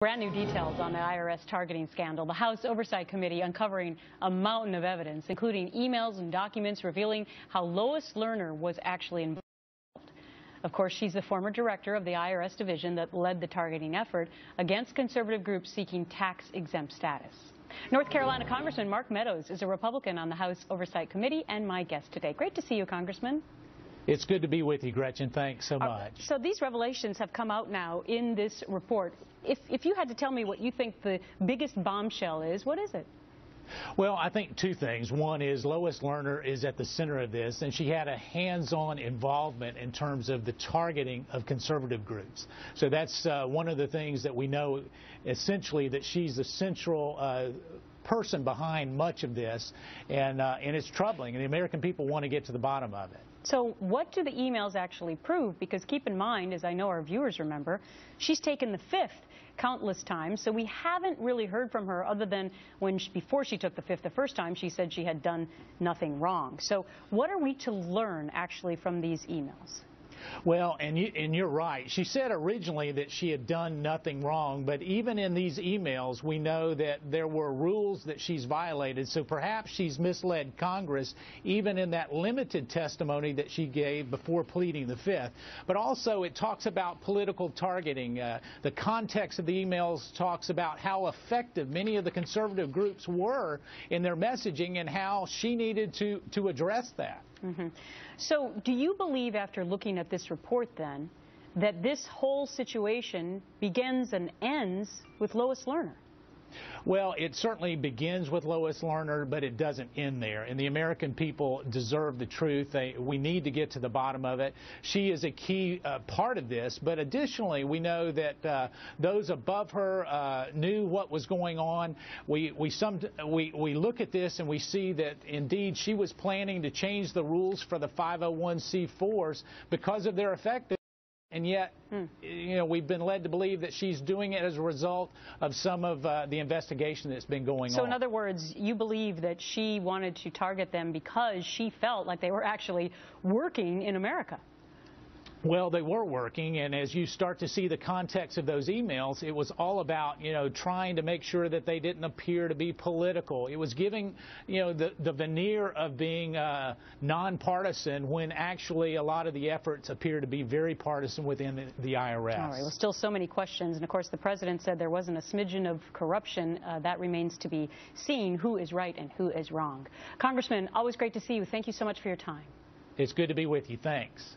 Brand new details on the IRS targeting scandal. The House Oversight Committee uncovering a mountain of evidence, including emails and documents revealing how Lois Lerner was actually involved. Of course, she's the former director of the IRS division that led the targeting effort against conservative groups seeking tax-exempt status. North Carolina Congressman Mark Meadows is a Republican on the House Oversight Committee and my guest today. Great to see you, Congressman. It's good to be with you, Gretchen. Thanks so much. So these revelations have come out now in this report. If you had to tell me what you think the biggest bombshell is, what is it? Well, I think two things. One is Lois Lerner is at the center of this, and she had a hands-on involvement in terms of the targeting of conservative groups. So that's one of the things that we know, essentially, that she's the central person behind much of this, and it's troubling, and the American people want to get to the bottom of it. So what do the emails actually prove? Because keep in mind, as I know our viewers remember, she's taken the fifth countless times, so we haven't really heard from her other than before she took the fifth the first time, she said she had done nothing wrong. So what are we to learn actually from these emails? Well, and you're right. She said originally that she had done nothing wrong, but even in these emails, we know that there were rules that she's violated, so perhaps she's misled Congress even in that limited testimony that she gave before pleading the fifth. But also it talks about political targeting. The context of the emails talks about how effective many of the conservative groups were in their messaging and how she needed to address that. Mm-hmm. So do you believe, after looking at this report then, that this whole situation begins and ends with Lois Lerner? Well, it certainly begins with Lois Lerner, but it doesn't end there. And the American people deserve the truth. We need to get to the bottom of it. She is a key part of this. But additionally, we know that those above her knew what was going on. We look at this and we see that, indeed, she was planning to change the rules for the 501c4s because of their effectiveness. And yet, you know, we've been led to believe that she's doing it as a result of some of the investigation that's been going on. So in other words, you believe that she wanted to target them because she felt like they were actually working in America? Well, they were working, and as you start to see the context of those emails, it was all about, you know, trying to make sure that they didn't appear to be political. It was giving, you know, the veneer of being nonpartisan when actually a lot of the efforts appear to be very partisan within the IRS. All right. Well, still so many questions, and of course the president said there wasn't a smidgen of corruption. That remains to be seen, who is right and who is wrong. Congressman, always great to see you. Thank you so much for your time. It's good to be with you. Thanks.